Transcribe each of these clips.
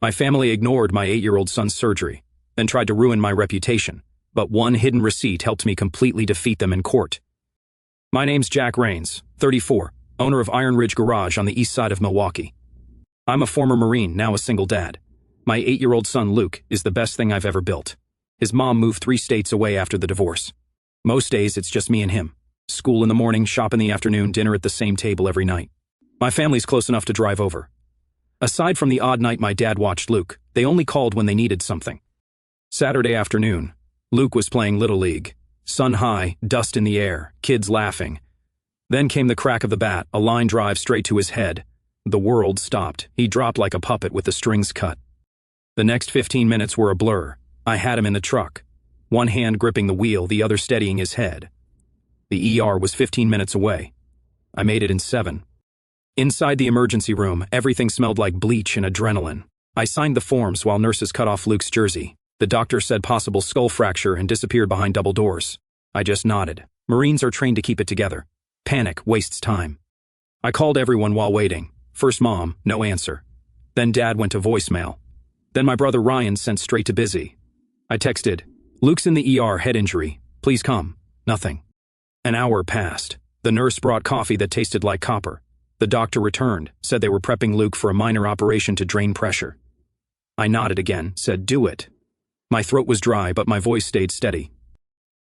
My family ignored my 8-year-old son's surgery, then tried to ruin my reputation, but one hidden receipt helped me completely defeat them in court. My name's Jack Rains, 34, owner of Iron Ridge Garage on the east side of Milwaukee. I'm a former Marine, now a single dad. My 8-year-old son Luke is the best thing I've ever built. His mom moved 3 states away after the divorce. Most days it's just me and him. School in the morning, shop in the afternoon, dinner at the same table every night. My family's close enough to drive over. Aside from the odd night my dad watched Luke, they only called when they needed something. Saturday afternoon, Luke was playing Little League. Sun high, dust in the air, kids laughing. Then came the crack of the bat, a line drive straight to his head. The world stopped. He dropped like a puppet with the strings cut. The next 15 minutes were a blur. I had him in the truck, one hand gripping the wheel, the other steadying his head. The ER was 15 minutes away. I made it in 7. Inside the emergency room, everything smelled like bleach and adrenaline. I signed the forms while nurses cut off Luke's jersey. The doctor said possible skull fracture and disappeared behind double doors. I just nodded. Marines are trained to keep it together. Panic wastes time. I called everyone while waiting. First Mom, no answer. Then Dad went to voicemail. Then my brother Ryan sent straight to busy. I texted, "Luke's in the ER, head injury. Please come." Nothing. An hour passed. The nurse brought coffee that tasted like copper. The doctor returned, said they were prepping Luke for a minor operation to drain pressure. I nodded again, said, "Do it." My throat was dry, but my voice stayed steady.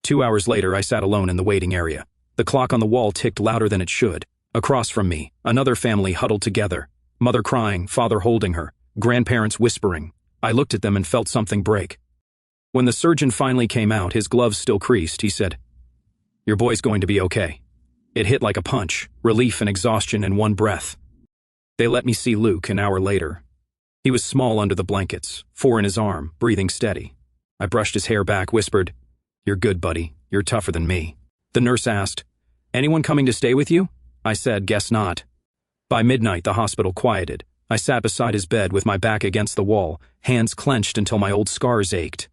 2 hours later, I sat alone in the waiting area. The clock on the wall ticked louder than it should. Across from me, another family huddled together. Mother crying, father holding her, grandparents whispering. I looked at them and felt something break. When the surgeon finally came out, his gloves still creased, he said, "Your boy's going to be okay." It hit like a punch, relief and exhaustion in one breath. They let me see Luke an hour later. He was small under the blankets, 4 in his arm, breathing steady. I brushed his hair back, whispered, "You're good, buddy. You're tougher than me." The nurse asked, "Anyone coming to stay with you?" I said, "Guess not." By midnight, the hospital quieted. I sat beside his bed with my back against the wall, hands clenched until my old scars ached.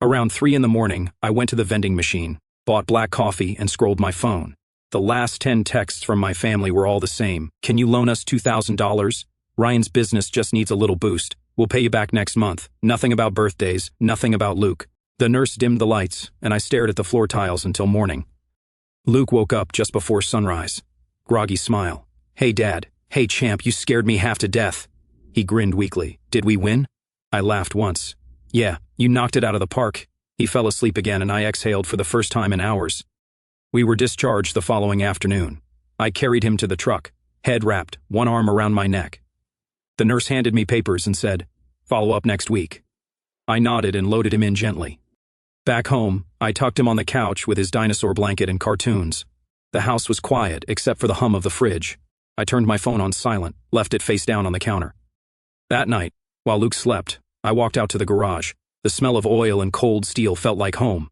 Around 3 in the morning, I went to the vending machine, bought black coffee, and scrolled my phone. The last 10 texts from my family were all the same. "Can you loan us $2,000? Ryan's business just needs a little boost. We'll pay you back next month." Nothing about birthdays, nothing about Luke. The nurse dimmed the lights, and I stared at the floor tiles until morning. Luke woke up just before sunrise. Groggy smile. "Hey, Dad. Hey, champ, you scared me half to death." He grinned weakly. "Did we win?" I laughed once. "Yeah, you knocked it out of the park." He fell asleep again and I exhaled for the first time in hours. We were discharged the following afternoon. I carried him to the truck, head wrapped, one arm around my neck. The nurse handed me papers and said, "Follow up next week." I nodded and loaded him in gently. Back home, I tucked him on the couch with his dinosaur blanket and cartoons. The house was quiet except for the hum of the fridge. I turned my phone on silent, left it face down on the counter. That night, while Luke slept, I walked out to the garage. The smell of oil and cold steel felt like home.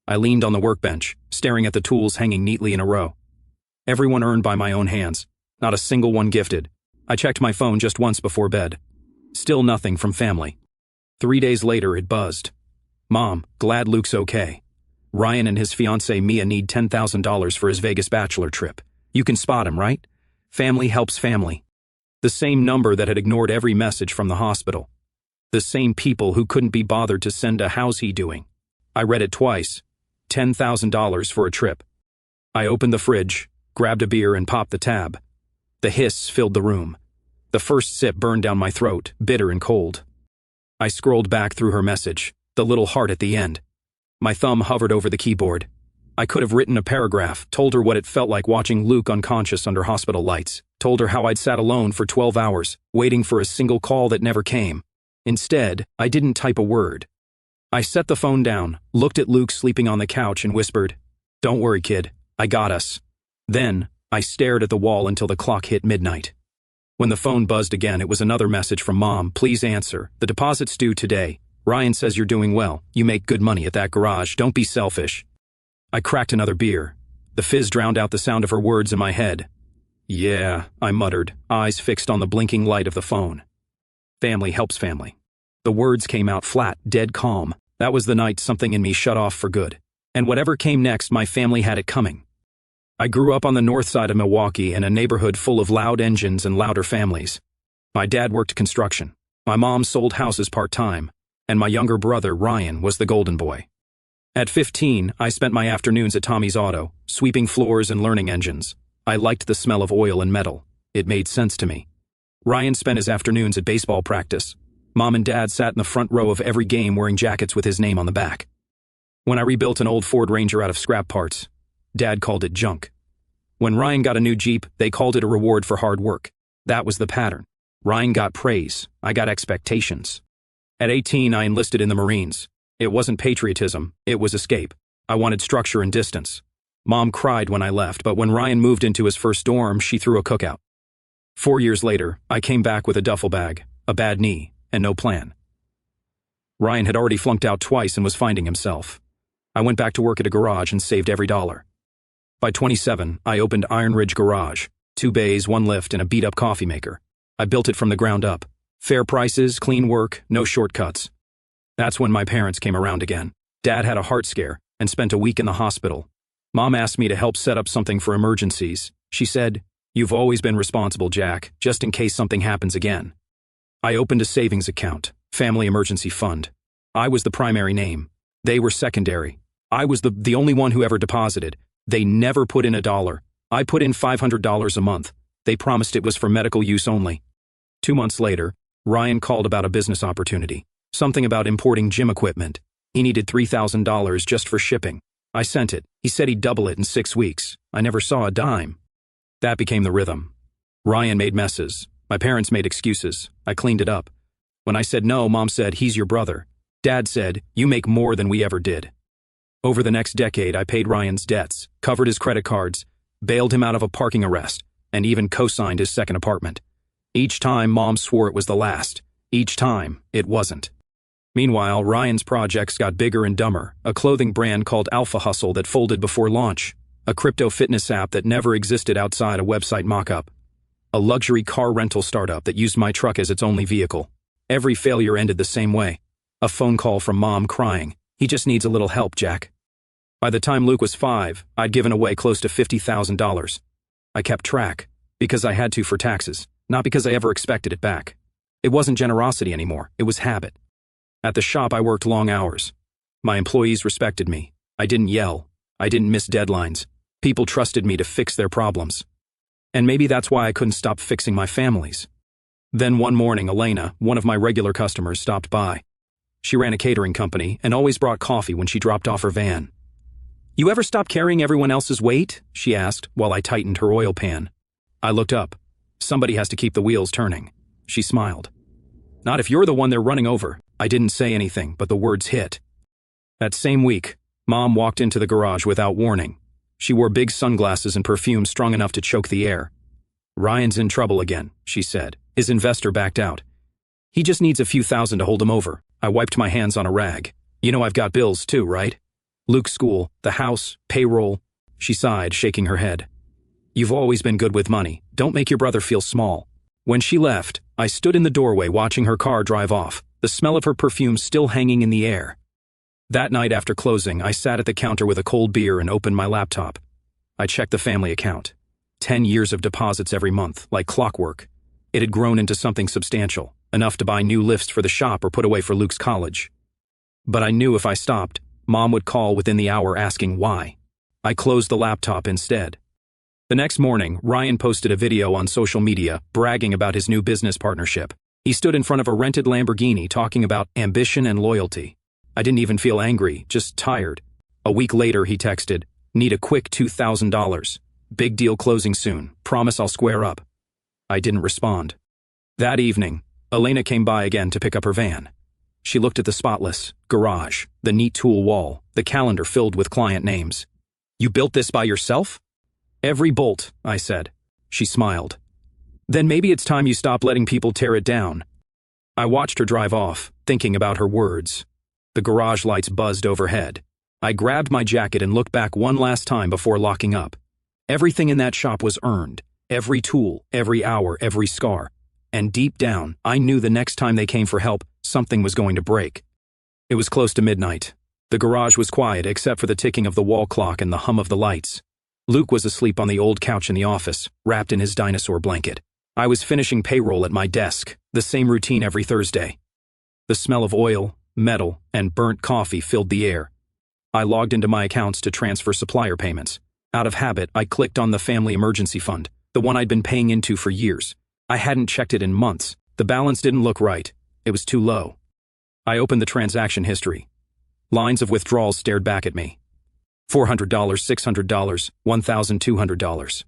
I leaned on the workbench, staring at the tools hanging neatly in a row. Everyone earned by my own hands, not a single one gifted. I checked my phone just once before bed. Still nothing from family. 3 days later, it buzzed. "Mom, glad Luke's okay. Ryan and his fiancée Mia need $10,000 for his Vegas bachelor trip. You can spot him, right? Family helps family." The same number that had ignored every message from the hospital. The same people who couldn't be bothered to send a "how's he doing?" I read it twice. $10,000 for a trip. I opened the fridge, grabbed a beer and popped the tab. The hiss filled the room. The first sip burned down my throat, bitter and cold. I scrolled back through her message, the little heart at the end. My thumb hovered over the keyboard. I could have written a paragraph, told her what it felt like watching Luke unconscious under hospital lights, told her how I'd sat alone for 12 hours, waiting for a single call that never came. Instead, I didn't type a word. I set the phone down, looked at Luke sleeping on the couch and whispered, "Don't worry, kid, I got us." Then, I stared at the wall until the clock hit midnight. When the phone buzzed again, it was another message from Mom. "Please answer. The deposit's due today. Ryan says you're doing well. You make good money at that garage. Don't be selfish." I cracked another beer. The fizz drowned out the sound of her words in my head. "Yeah," I muttered, eyes fixed on the blinking light of the phone. "Family helps family." The words came out flat, dead calm. That was the night something in me shut off for good. And whatever came next, my family had it coming. I grew up on the north side of Milwaukee in a neighborhood full of loud engines and louder families. My dad worked construction. My mom sold houses part-time, and my younger brother, Ryan, was the golden boy. At 15, I spent my afternoons at Tommy's Auto, sweeping floors and learning engines. I liked the smell of oil and metal. It made sense to me. Ryan spent his afternoons at baseball practice. Mom and Dad sat in the front row of every game wearing jackets with his name on the back. When I rebuilt an old Ford Ranger out of scrap parts, Dad called it junk. When Ryan got a new Jeep, they called it a reward for hard work. That was the pattern. Ryan got praise. I got expectations. At 18, I enlisted in the Marines. It wasn't patriotism, it was escape. I wanted structure and distance. Mom cried when I left, but when Ryan moved into his first dorm, she threw a cookout. 4 years later, I came back with a duffel bag, a bad knee, and no plan. Ryan had already flunked out twice and was finding himself. I went back to work at a garage and saved every dollar. By 27, I opened Iron Ridge Garage, 2 bays, 1 lift, and a beat-up coffee maker. I built it from the ground up. Fair prices, clean work, no shortcuts. That's when my parents came around again. Dad had a heart scare and spent a week in the hospital. Mom asked me to help set up something for emergencies. She said, "You've always been responsible, Jack, just in case something happens again." I opened a savings account, family emergency fund. I was the primary name. They were secondary. I was the only one who ever deposited. They never put in a dollar. I put in $500 a month. They promised it was for medical use only. 2 months later, Ryan called about a business opportunity. Something about importing gym equipment. He needed $3,000 just for shipping. I sent it. He said he'd double it in 6 weeks. I never saw a dime. That became the rhythm. Ryan made messes. My parents made excuses. I cleaned it up. When I said no, Mom said, "He's your brother." Dad said, "You make more than we ever did." Over the next decade, I paid Ryan's debts, covered his credit cards, bailed him out of a parking arrest, and even co-signed his second apartment. Each time, Mom swore it was the last. Each time, it wasn't. Meanwhile, Ryan's projects got bigger and dumber. A clothing brand called Alpha Hustle that folded before launch. A crypto fitness app that never existed outside a website mock-up. A luxury car rental startup that used my truck as its only vehicle. Every failure ended the same way. A phone call from Mom crying, "He just needs a little help, Jack." By the time Luke was 5, I'd given away close to $50,000. I kept track, because I had to for taxes, not because I ever expected it back. It wasn't generosity anymore, it was habit. At the shop, I worked long hours. My employees respected me. I didn't yell. I didn't miss deadlines. People trusted me to fix their problems. And maybe that's why I couldn't stop fixing my families. Then one morning, Elena, one of my regular customers, stopped by. She ran a catering company and always brought coffee when she dropped off her van. "You ever stop carrying everyone else's weight?" she asked while I tightened her oil pan. I looked up. "Somebody has to keep the wheels turning." She smiled. "Not if you're the one they're running over." I didn't say anything, but the words hit. That same week, Mom walked into the garage without warning. She wore big sunglasses and perfume strong enough to choke the air. "Ryan's in trouble again," she said. "His investor backed out. He just needs a few thousand to hold him over." I wiped my hands on a rag. "You know I've got bills too, right? Luke's school, the house, payroll." She sighed, shaking her head. "You've always been good with money. Don't make your brother feel small." When she left, I stood in the doorway watching her car drive off, the smell of her perfume still hanging in the air. That night after closing, I sat at the counter with a cold beer and opened my laptop. I checked the family account. 10 years of deposits every month, like clockwork. It had grown into something substantial, enough to buy new lifts for the shop or put away for Luke's college. But I knew if I stopped, Mom would call within the hour asking why. I closed the laptop instead. The next morning, Ryan posted a video on social media bragging about his new business partnership. He stood in front of a rented Lamborghini talking about ambition and loyalty. I didn't even feel angry, just tired. A week later, he texted, "Need a quick $2,000. Big deal closing soon. Promise I'll square up." I didn't respond. That evening, Elena came by again to pick up her van. She looked at the spotless garage, the neat tool wall, the calendar filled with client names. "You built this by yourself?" "Every bolt," I said. She smiled. "Then maybe it's time you stop letting people tear it down." I watched her drive off, thinking about her words. The garage lights buzzed overhead. I grabbed my jacket and looked back one last time before locking up. Everything in that shop was earned. Every tool, every hour, every scar. And deep down, I knew the next time they came for help, something was going to break. It was close to midnight. The garage was quiet except for the ticking of the wall clock and the hum of the lights. Luke was asleep on the old couch in the office, wrapped in his dinosaur blanket. I was finishing payroll at my desk, the same routine every Thursday. The smell of oil, metal, and burnt coffee filled the air. I logged into my accounts to transfer supplier payments. Out of habit, I clicked on the family emergency fund, the one I'd been paying into for years. I hadn't checked it in months. The balance didn't look right. It was too low. I opened the transaction history. Lines of withdrawals stared back at me. $400, $600, $1,200.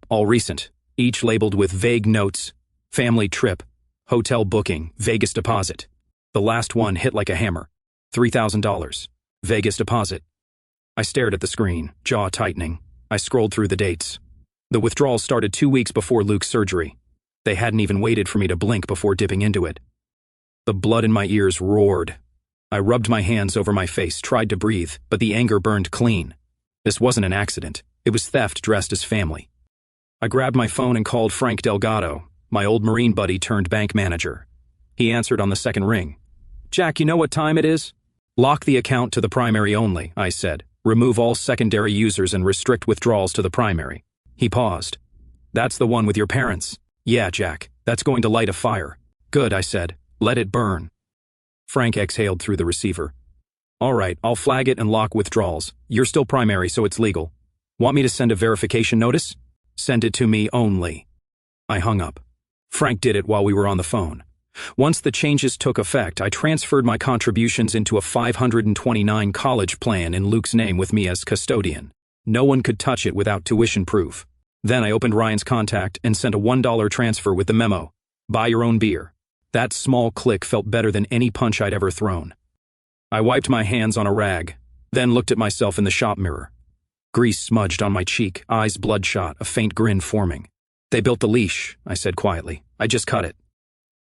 All recent, each labeled with vague notes: family trip, hotel booking, Vegas deposit. The last one hit like a hammer. $3,000. Vegas deposit. I stared at the screen, jaw tightening. I scrolled through the dates. The withdrawals started 2 weeks before Luke's surgery. They hadn't even waited for me to blink before dipping into it. The blood in my ears roared. I rubbed my hands over my face, tried to breathe, but the anger burned clean. This wasn't an accident. It was theft dressed as family. I grabbed my phone and called Frank Delgado, my old Marine buddy turned bank manager. He answered on the second ring. "Jack, you know what time it is?" "Lock the account to the primary only," I said. "Remove all secondary users and restrict withdrawals to the primary." He paused. "That's the one with your parents." "Yeah, Jack, that's going to light a fire." "Good," I said. "Let it burn." Frank exhaled through the receiver. "All right, I'll flag it and lock withdrawals. You're still primary, so it's legal. Want me to send a verification notice?" "Send it to me only." I hung up. Frank did it while we were on the phone. Once the changes took effect, I transferred my contributions into a $529 college plan in Luke's name with me as custodian. No one could touch it without tuition proof. Then I opened Ryan's contact and sent a $1 transfer with the memo: "Buy your own beer." That small click felt better than any punch I'd ever thrown. I wiped my hands on a rag, then looked at myself in the shop mirror. Grease smudged on my cheek, eyes bloodshot, a faint grin forming. "They built the leash," I said quietly. "I just cut it."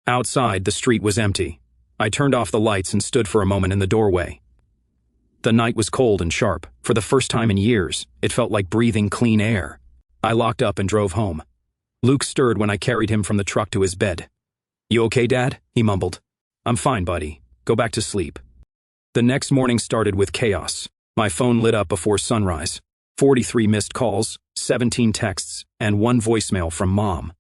Outside, the street was empty. I turned off the lights and stood for a moment in the doorway. The night was cold and sharp. For the first time in years, it felt like breathing clean air. I locked up and drove home. Luke stirred when I carried him from the truck to his bed. "You okay, Dad?" he mumbled. "I'm fine, buddy. Go back to sleep." The next morning started with chaos. My phone lit up before sunrise. 43 missed calls, 17 texts, and 1 voicemail from Mom.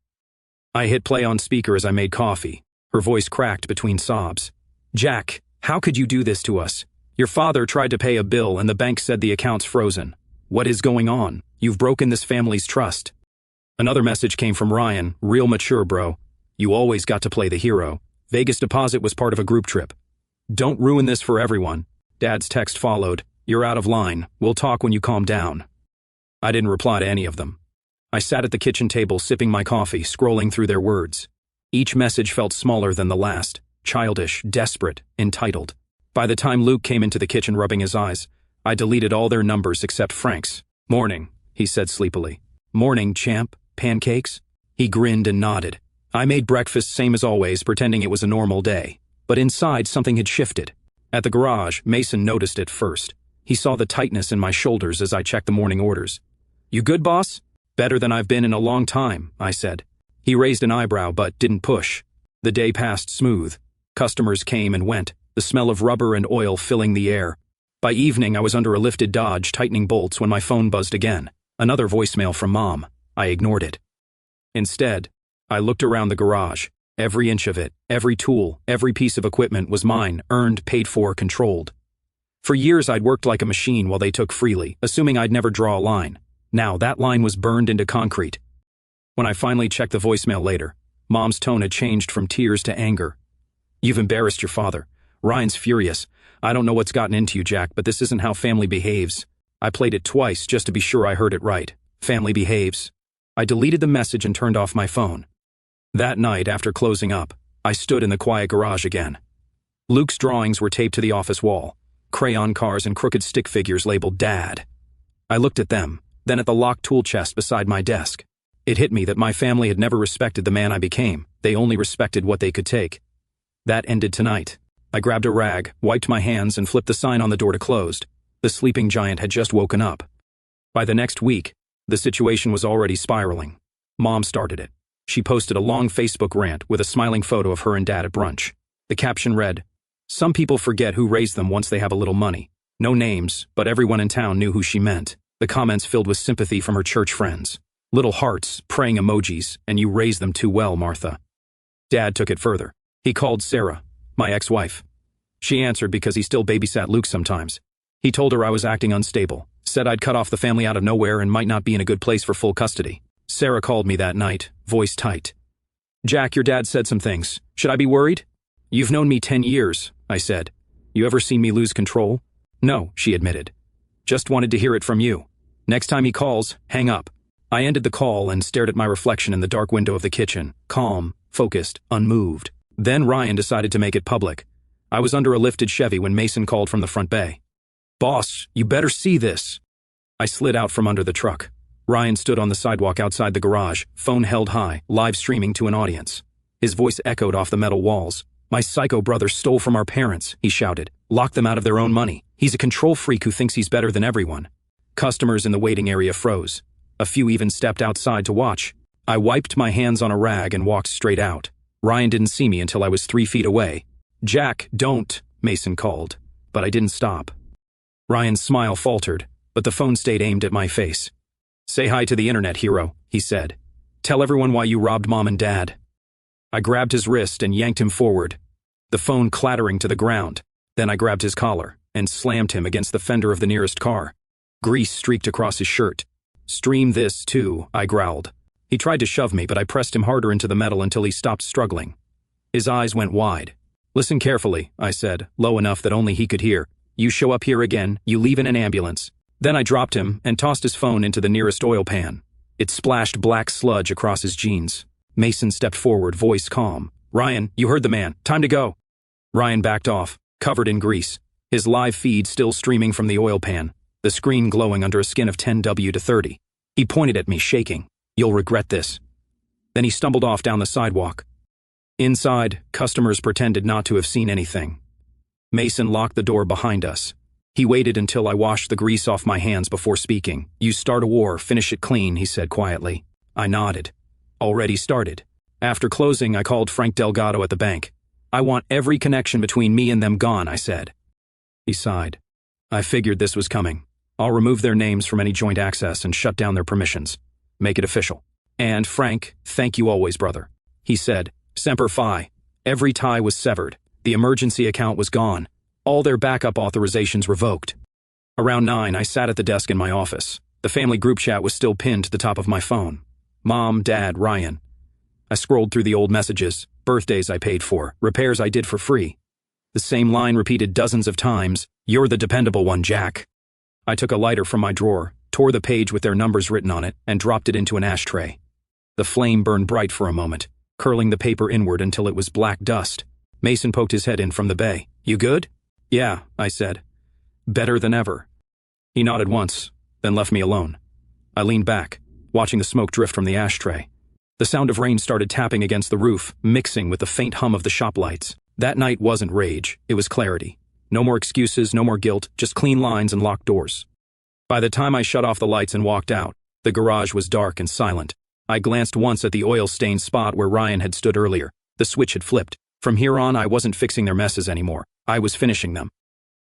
I hit play on speaker as I made coffee. Her voice cracked between sobs. "Jack, how could you do this to us? Your father tried to pay a bill and the bank said the account's frozen. What is going on? You've broken this family's trust." Another message came from Ryan, "Real mature, bro. You always got to play the hero. Vegas deposit was part of a group trip. Don't ruin this for everyone." Dad's text followed, "You're out of line. We'll talk when you calm down." I didn't reply to any of them. I sat at the kitchen table sipping my coffee, scrolling through their words. Each message felt smaller than the last, childish, desperate, entitled. By the time Luke came into the kitchen rubbing his eyes, I deleted all their numbers except Frank's. "Morning," he said sleepily. "Morning, champ. Pancakes?" He grinned and nodded. I made breakfast same as always, pretending it was a normal day. But inside, something had shifted. At the garage, Mason noticed it first. He saw the tightness in my shoulders as I checked the morning orders. "You good, boss?" "Better than I've been in a long time," I said. He raised an eyebrow but didn't push. The day passed smooth. Customers came and went, the smell of rubber and oil filling the air. By evening, I was under a lifted Dodge, tightening bolts when my phone buzzed again. Another voicemail from Mom. I ignored it. Instead, I looked around the garage. Every inch of it, every tool, every piece of equipment was mine, earned, paid for, controlled. For years, I'd worked like a machine while they took freely, assuming I'd never draw a line. Now, that line was burned into concrete. When I finally checked the voicemail later, Mom's tone had changed from tears to anger. "You've embarrassed your father. Ryan's furious. I don't know what's gotten into you, Jack, but this isn't how family behaves." I played it twice just to be sure I heard it right. Family behaves. I deleted the message and turned off my phone. That night, after closing up, I stood in the quiet garage again. Luke's drawings were taped to the office wall. Crayon cars and crooked stick figures labeled Dad. I looked at them, then at the locked tool chest beside my desk. It hit me that my family had never respected the man I became. They only respected what they could take. That ended tonight. I grabbed a rag, wiped my hands, and flipped the sign on the door to closed. The sleeping giant had just woken up. By the next week, the situation was already spiraling. Mom started it. She posted a long Facebook rant with a smiling photo of her and Dad at brunch. The caption read, "Some people forget who raised them once they have a little money." No names, but everyone in town knew who she meant. The comments filled with sympathy from her church friends. Little hearts, praying emojis, and you raise them too well, Martha. Dad took it further. He called Sarah, my ex-wife. She answered because he still babysat Luke sometimes. He told her I was acting unstable, said I'd cut off the family out of nowhere and might not be in a good place for full custody. Sarah called me that night, voice tight. Jack, your dad said some things. Should I be worried? You've known me 10 years, I said. You ever seen me lose control? No, she admitted. Just wanted to hear it from you. Next time he calls, hang up. I ended the call and stared at my reflection in the dark window of the kitchen, calm, focused, unmoved. Then Ryan decided to make it public. I was under a lifted Chevy when Mason called from the front bay. Boss, you better see this. I slid out from under the truck. Ryan stood on the sidewalk outside the garage, phone held high, live streaming to an audience. His voice echoed off the metal walls. My psycho brother stole from our parents, he shouted. Locked them out of their own money. He's a control freak who thinks he's better than everyone. Customers in the waiting area froze. A few even stepped outside to watch. I wiped my hands on a rag and walked straight out. Ryan didn't see me until I was 3 feet away. Jack, don't, Mason called. But I didn't stop. Ryan's smile faltered, but the phone stayed aimed at my face. Say hi to the internet, hero, he said. Tell everyone why you robbed Mom and Dad. I grabbed his wrist and yanked him forward, the phone clattering to the ground. Then I grabbed his collar and slammed him against the fender of the nearest car. Grease streaked across his shirt. Stream this, too, I growled. He tried to shove me, but I pressed him harder into the metal until he stopped struggling. His eyes went wide. Listen carefully, I said, low enough that only he could hear. You show up here again, you leave in an ambulance. Then I dropped him and tossed his phone into the nearest oil pan. It splashed black sludge across his jeans. Mason stepped forward, voice calm. Ryan, you heard the man. Time to go. Ryan backed off, covered in grease. His live feed still streaming from the oil pan, the screen glowing under a skin of 10W to 30. He pointed at me, shaking. You'll regret this. Then he stumbled off down the sidewalk. Inside, customers pretended not to have seen anything. Mason locked the door behind us. He waited until I washed the grease off my hands before speaking. You start a war, finish it clean, he said quietly. I nodded. Already started. After closing, I called Frank Delgado at the bank. I want every connection between me and them gone, I said. He sighed. I figured this was coming. I'll remove their names from any joint access and shut down their permissions. Make it official. And, Frank, thank you always, brother. He said, Semper Fi. Every tie was severed. The emergency account was gone. All their backup authorizations revoked. Around 9, I sat at the desk in my office. The family group chat was still pinned to the top of my phone. Mom, Dad, Ryan. I scrolled through the old messages, birthdays I paid for, repairs I did for free. The same line repeated dozens of times, you're the dependable one, Jack. I took a lighter from my drawer, tore the page with their numbers written on it, and dropped it into an ashtray. The flame burned bright for a moment, curling the paper inward until it was black dust. Mason poked his head in from the bay. You good? Yeah, I said. Better than ever. He nodded once, then left me alone. I leaned back, watching the smoke drift from the ashtray. The sound of rain started tapping against the roof, mixing with the faint hum of the shop lights. That night wasn't rage, it was clarity. No more excuses, no more guilt, just clean lines and locked doors. By the time I shut off the lights and walked out, the garage was dark and silent. I glanced once at the oil-stained spot where Ryan had stood earlier. The switch had flipped. From here on, I wasn't fixing their messes anymore. I was finishing them.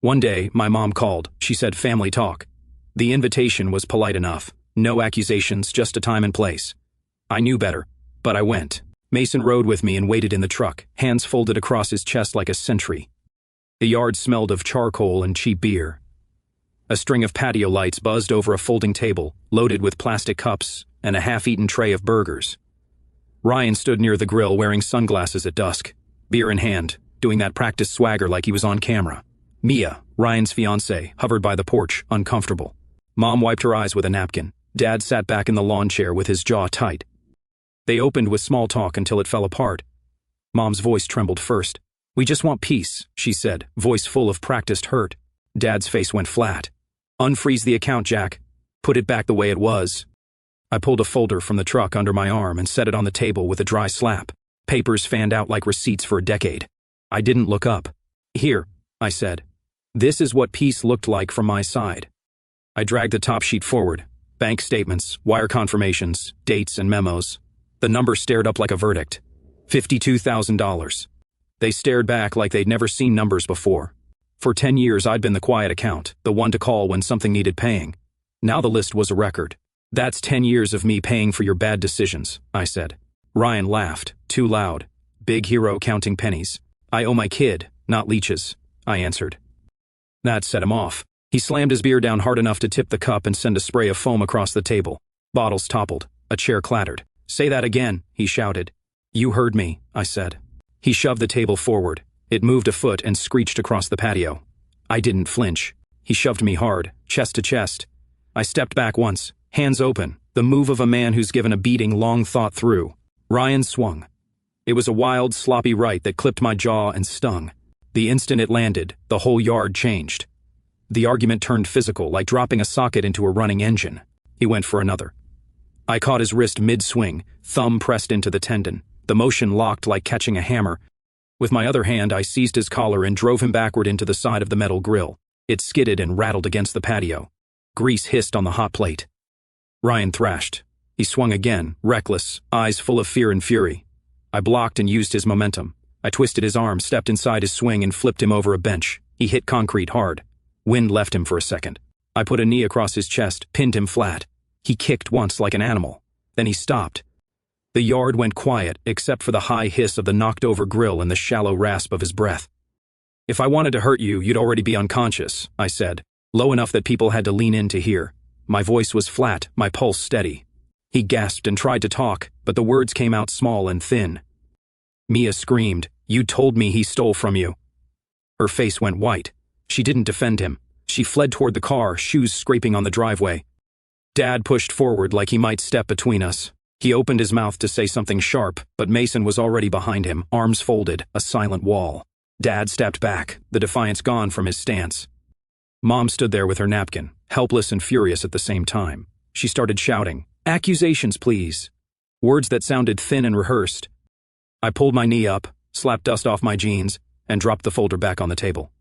One day, my mom called. She said family talk. The invitation was polite enough. No accusations, just a time and place. I knew better, but I went. Mason rode with me and waited in the truck, hands folded across his chest like a sentry. The yard smelled of charcoal and cheap beer. A string of patio lights buzzed over a folding table, loaded with plastic cups and a half-eaten tray of burgers. Ryan stood near the grill wearing sunglasses at dusk, beer in hand, doing that practice swagger like he was on camera. Mia, Ryan's fiancée, hovered by the porch, uncomfortable. Mom wiped her eyes with a napkin. Dad sat back in the lawn chair with his jaw tight. They opened with small talk until it fell apart. Mom's voice trembled first. We just want peace, she said, voice full of practiced hurt. Dad's face went flat. Unfreeze the account, Jack. Put it back the way it was. I pulled a folder from the truck under my arm and set it on the table with a dry slap. Papers fanned out like receipts for a decade. I didn't look up. Here, I said. This is what peace looked like from my side. I dragged the top sheet forward. Bank statements, wire confirmations, dates, and memos. The number stared up like a verdict. $52,000. They stared back like they'd never seen numbers before. For 10 years, I'd been the quiet account, the one to call when something needed paying. Now the list was a record. That's 10 years of me paying for your bad decisions, I said. Ryan laughed, too loud. Big hero counting pennies. I owe my kid, not leeches, I answered. That set him off. He slammed his beer down hard enough to tip the cup and send a spray of foam across the table. Bottles toppled. A chair clattered. Say that again, he shouted. You heard me, I said. He shoved the table forward. It moved a foot and screeched across the patio. I didn't flinch. He shoved me hard, chest to chest. I stepped back once, hands open, the move of a man who's given a beating long thought through. Ryan swung. It was a wild, sloppy right that clipped my jaw and stung. The instant it landed, the whole yard changed. The argument turned physical, like dropping a socket into a running engine. He went for another. I caught his wrist mid-swing, thumb pressed into the tendon. The motion locked like catching a hammer. With my other hand, I seized his collar and drove him backward into the side of the metal grill. It skidded and rattled against the patio. Grease hissed on the hot plate. Ryan thrashed. He swung again, reckless, eyes full of fear and fury. I blocked and used his momentum. I twisted his arm, stepped inside his swing, and flipped him over a bench. He hit concrete hard. Wind left him for a second. I put a knee across his chest, pinned him flat. He kicked once like an animal. Then he stopped. The yard went quiet, except for the high hiss of the knocked-over grill and the shallow rasp of his breath. If I wanted to hurt you, you'd already be unconscious, I said, low enough that people had to lean in to hear. My voice was flat, my pulse steady. He gasped and tried to talk, but the words came out small and thin. Mia screamed, "You told me he stole from you." Her face went white. She didn't defend him. She fled toward the car, shoes scraping on the driveway. Dad pushed forward like he might step between us. He opened his mouth to say something sharp, but Mason was already behind him, arms folded, a silent wall. Dad stepped back, the defiance gone from his stance. Mom stood there with her napkin, helpless and furious at the same time. She started shouting, "Accusations, please." Words that sounded thin and rehearsed. I pulled my knee up, slapped dust off my jeans, and dropped the folder back on the table.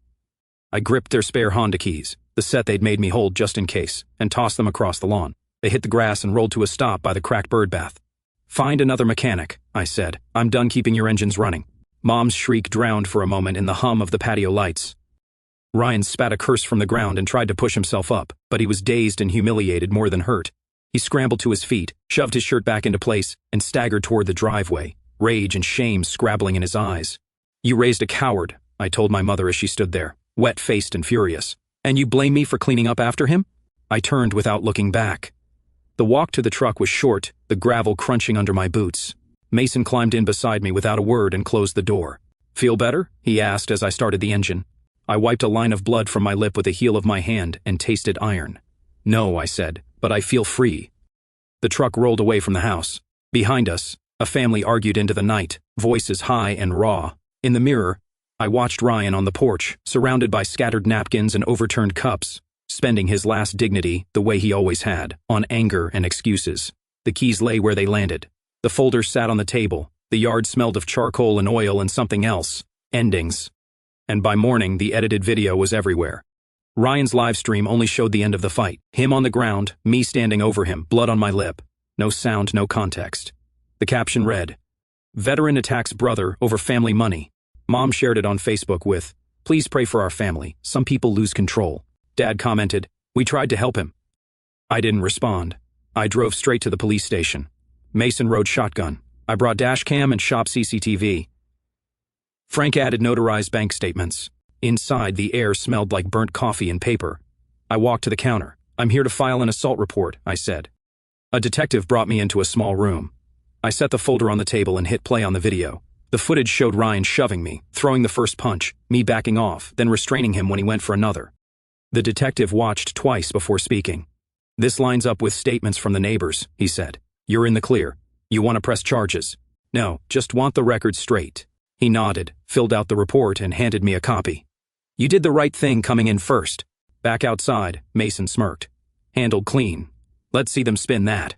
I gripped their spare Honda keys, the set they'd made me hold just in case, and tossed them across the lawn. They hit the grass and rolled to a stop by the cracked bird bath. "Find another mechanic," I said. "I'm done keeping your engines running." Mom's shriek drowned for a moment in the hum of the patio lights. Ryan spat a curse from the ground and tried to push himself up, but he was dazed and humiliated more than hurt. He scrambled to his feet, shoved his shirt back into place, and staggered toward the driveway, rage and shame scrabbling in his eyes. "You raised a coward," I told my mother as she stood there, wet-faced and furious. "And you blame me for cleaning up after him?" I turned without looking back. The walk to the truck was short, the gravel crunching under my boots. Mason climbed in beside me without a word and closed the door. "Feel better?" he asked as I started the engine. I wiped a line of blood from my lip with the heel of my hand and tasted iron. "No," I said, "but I feel free." The truck rolled away from the house. Behind us, a family argued into the night, voices high and raw. In the mirror, I watched Ryan on the porch, surrounded by scattered napkins and overturned cups, spending his last dignity, the way he always had, on anger and excuses. The keys lay where they landed. The folders sat on the table. The yard smelled of charcoal and oil and something else. Endings. And by morning, the edited video was everywhere. Ryan's live stream only showed the end of the fight. Him on the ground, me standing over him, blood on my lip. No sound, no context. The caption read, "Veteran attacks brother over family money." Mom shared it on Facebook with, "Please pray for our family. Some people lose control." Dad commented, "We tried to help him." I didn't respond. I drove straight to the police station. Mason rode shotgun. I brought dashcam and shop CCTV. Frank added notarized bank statements. Inside, the air smelled like burnt coffee and paper. I walked to the counter. "I'm here to file an assault report," I said. A detective brought me into a small room. I set the folder on the table and hit play on the video. The footage showed Ryan shoving me, throwing the first punch, me backing off, then restraining him when he went for another. The detective watched twice before speaking. "This lines up with statements from the neighbors," he said. "You're in the clear. You want to press charges?" "No, just want the record straight." He nodded, filled out the report, and handed me a copy. "You did the right thing coming in first." Back outside, Mason smirked. "Handled clean. Let's see them spin that."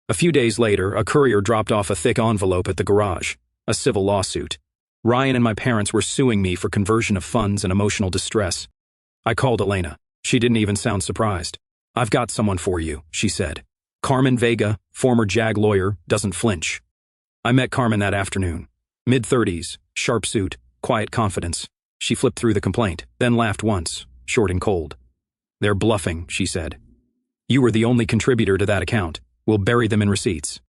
A few days later, a courier dropped off a thick envelope at the garage. A civil lawsuit. Ryan and my parents were suing me for conversion of funds and emotional distress. I called Elena. She didn't even sound surprised. "I've got someone for you," she said. Carmen Vega, former JAG lawyer, doesn't flinch. I met Carmen that afternoon. Mid-30s, sharp suit, quiet confidence. She flipped through the complaint, then laughed once, short and cold. "They're bluffing," she said. You were the only contributor to that account. We'll bury them in receipts.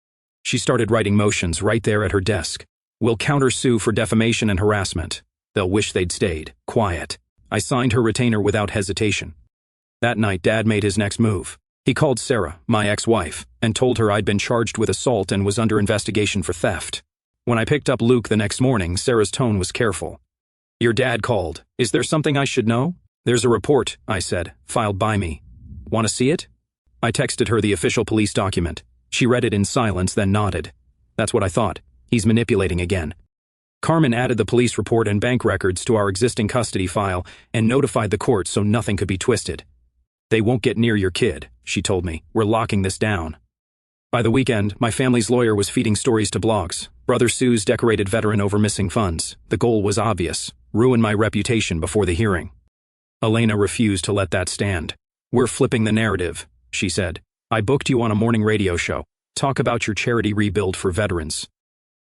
She started writing motions right there at her desk. We'll countersue for defamation and harassment. They'll wish they'd stayed quiet. I signed her retainer without hesitation. That night, Dad made his next move. He called Sarah, my ex-wife, and told her I'd been charged with assault and was under investigation for theft. When I picked up Luke the next morning, Sarah's tone was careful. Your dad called. Is there something I should know? There's a report, I said, filed by me. Want to see it? I texted her the official police document. She read it in silence, then nodded. That's what I thought. He's manipulating again. Carmen added the police report and bank records to our existing custody file and notified the court so nothing could be twisted. They won't get near your kid, she told me. We're locking this down. By the weekend, my family's lawyer was feeding stories to blogs. Brother Sue's decorated veteran over missing funds. The goal was obvious. Ruin my reputation before the hearing. Elena refused to let that stand. We're flipping the narrative, she said. I booked you on a morning radio show. Talk about your charity rebuild for veterans.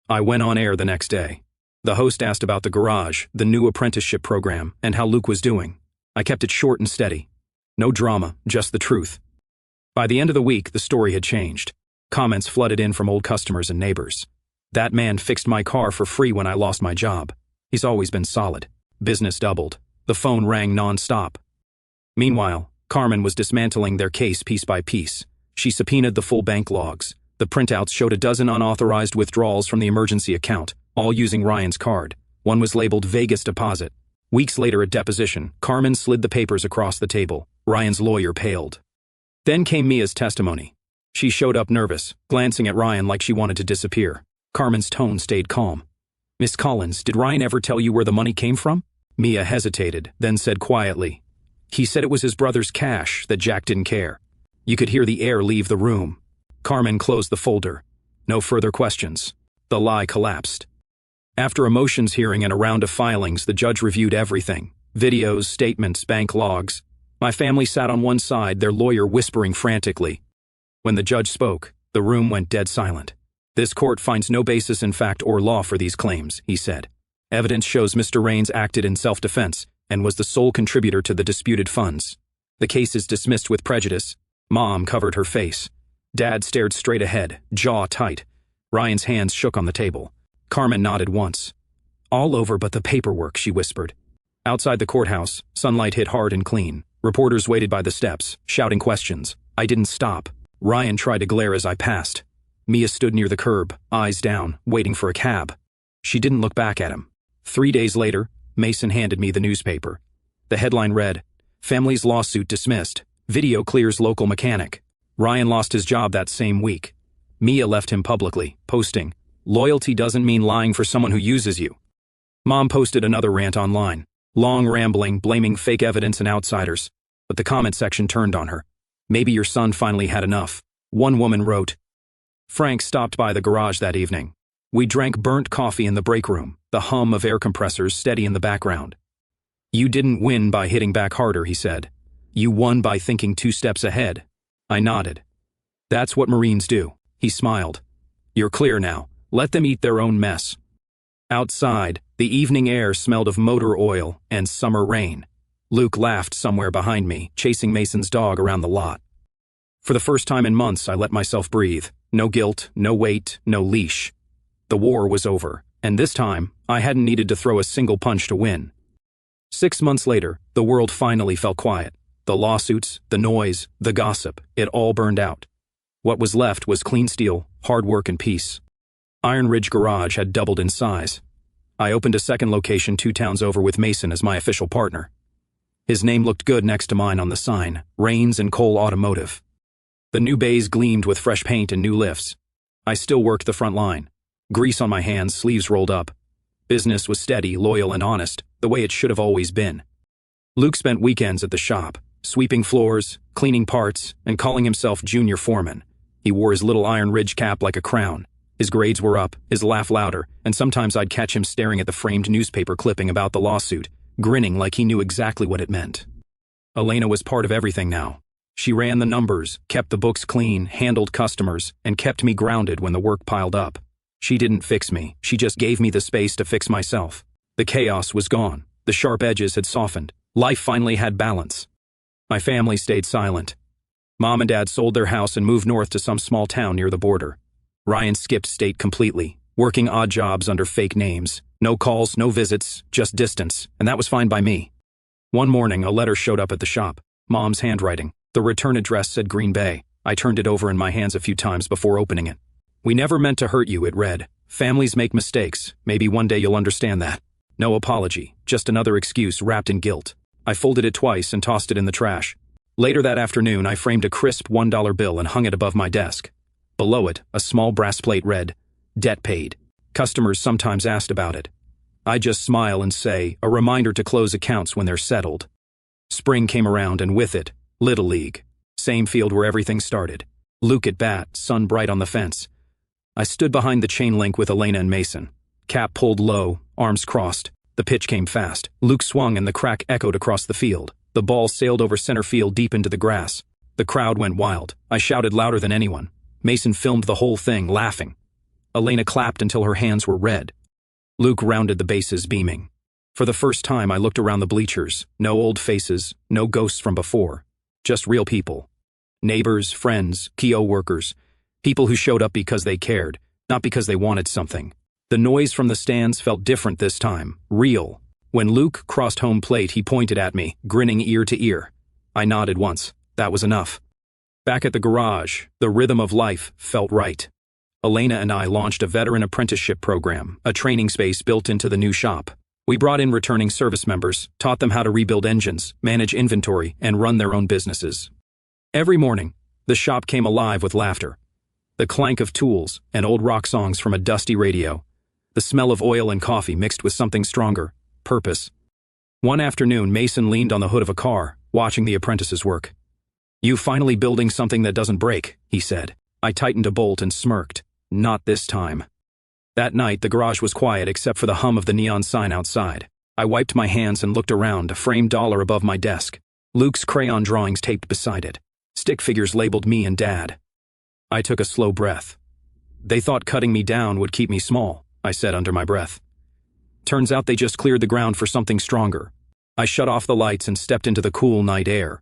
I went on air the next day. The host asked about the garage, the new apprenticeship program, and how Luke was doing. I kept it short and steady. No drama, just the truth. By the end of the week, the story had changed. Comments flooded in from old customers and neighbors. That man fixed my car for free when I lost my job. He's always been solid. Business doubled. The phone rang non-stop. Meanwhile, Carmen was dismantling their case piece by piece. She subpoenaed the full bank logs. The printouts showed a dozen unauthorized withdrawals from the emergency account, all using Ryan's card. One was labeled Vegas deposit. Weeks later at deposition, Carmen slid the papers across the table. Ryan's lawyer paled. Then came Mia's testimony. She showed up nervous, glancing at Ryan like she wanted to disappear. Carmen's tone stayed calm. Miss Collins, did Ryan ever tell you where the money came from? Mia hesitated, then said quietly. He said it was his brother's cash, that Jack didn't care. You could hear the air leave the room. Carmen closed the folder. No further questions. The lie collapsed. After a motions hearing and a round of filings, the judge reviewed everything. Videos, statements, bank logs. My family sat on one side, their lawyer whispering frantically. When the judge spoke, the room went dead silent. This court finds no basis in fact or law for these claims, he said. Evidence shows Mr. Raines acted in self-defense and was the sole contributor to the disputed funds. The case is dismissed with prejudice. Mom covered her face. Dad stared straight ahead, jaw tight. Ryan's hands shook on the table. Carmen nodded once. All over but the paperwork, she whispered. Outside the courthouse, sunlight hit hard and clean. Reporters waited by the steps, shouting questions. I didn't stop. Ryan tried to glare as I passed. Mia stood near the curb, eyes down, waiting for a cab. She didn't look back at him. 3 days later, Mason handed me the newspaper. The headline read, Family's lawsuit dismissed. Video clears local mechanic. Ryan lost his job that same week. Mia left him publicly, posting, Loyalty doesn't mean lying for someone who uses you. Mom posted another rant online. Long rambling, blaming fake evidence and outsiders. But the comment section turned on her. Maybe your son finally had enough. One woman wrote, Frank stopped by the garage that evening. We drank burnt coffee in the break room, the hum of air compressors steady in the background. You didn't win by hitting back harder, he said. You won by thinking 2 steps ahead. I nodded. That's what Marines do. He smiled. You're clear now. Let them eat their own mess. Outside, the evening air smelled of motor oil and summer rain. Luke laughed somewhere behind me, chasing Mason's dog around the lot. For the first time in months, I let myself breathe. No guilt, no weight, no leash. The war was over, and this time, I hadn't needed to throw a single punch to win. 6 months later, the world finally felt quiet. The lawsuits, the noise, the gossip, it all burned out. What was left was clean steel, hard work, and peace. Iron Ridge Garage had doubled in size. I opened a second location 2 towns over with Mason as my official partner. His name looked good next to mine on the sign, Raines and Cole Automotive. The new bays gleamed with fresh paint and new lifts. I still worked the front line. Grease on my hands, sleeves rolled up. Business was steady, loyal, and honest, the way it should have always been. Luke spent weekends at the shop, sweeping floors, cleaning parts, and calling himself junior foreman. He wore his little Iron Ridge cap like a crown. His grades were up, his laugh louder, and sometimes I'd catch him staring at the framed newspaper clipping about the lawsuit, grinning like he knew exactly what it meant. Elena was part of everything now. She ran the numbers, kept the books clean, handled customers, and kept me grounded when the work piled up. She didn't fix me, she just gave me the space to fix myself. The chaos was gone, the sharp edges had softened, life finally had balance. My family stayed silent. Mom and Dad sold their house and moved north to some small town near the border. Ryan skipped state completely, working odd jobs under fake names. No calls, no visits, just distance, and that was fine by me. One morning, a letter showed up at the shop. Mom's handwriting. The return address said Green Bay. I turned it over in my hands a few times before opening it. "We never meant to hurt you," it read. "Families make mistakes. Maybe one day you'll understand that." No apology, just another excuse wrapped in guilt. I folded it twice and tossed it in the trash. Later that afternoon, I framed a crisp $1 bill and hung it above my desk. Below it, a small brass plate read, "Debt paid." Customers sometimes asked about it. I just smile and say, a reminder to close accounts when they're settled. Spring came around, and with it, Little League. Same field where everything started. Luke at bat, sun bright on the fence. I stood behind the chain link with Elena and Mason. Cap pulled low, arms crossed. The pitch came fast. Luke swung and the crack echoed across the field. The ball sailed over center field deep into the grass. The crowd went wild. I shouted louder than anyone. Mason filmed the whole thing, laughing. Elena clapped until her hands were red. Luke rounded the bases, beaming. For the first time, I looked around the bleachers. No old faces, no ghosts from before. Just real people. Neighbors, friends, KO workers. People who showed up because they cared, not because they wanted something. The noise from the stands felt different this time, real. When Luke crossed home plate, he pointed at me, grinning ear to ear. I nodded once. That was enough. Back at the garage, the rhythm of life felt right. Elena and I launched a veteran apprenticeship program, a training space built into the new shop. We brought in returning service members, taught them how to rebuild engines, manage inventory, and run their own businesses. Every morning, the shop came alive with laughter. The clank of tools and old rock songs from a dusty radio. The smell of oil and coffee mixed with something stronger, purpose. One afternoon, Mason leaned on the hood of a car, watching the apprentices work. "You finally building something that doesn't break," he said. I tightened a bolt and smirked. Not this time. That night, the garage was quiet except for the hum of the neon sign outside. I wiped my hands and looked around, a framed dollar above my desk. Luke's crayon drawings taped beside it. Stick figures labeled me and Dad. I took a slow breath. "They thought cutting me down would keep me small," I said under my breath. "Turns out they just cleared the ground for something stronger." I shut off the lights and stepped into the cool night air.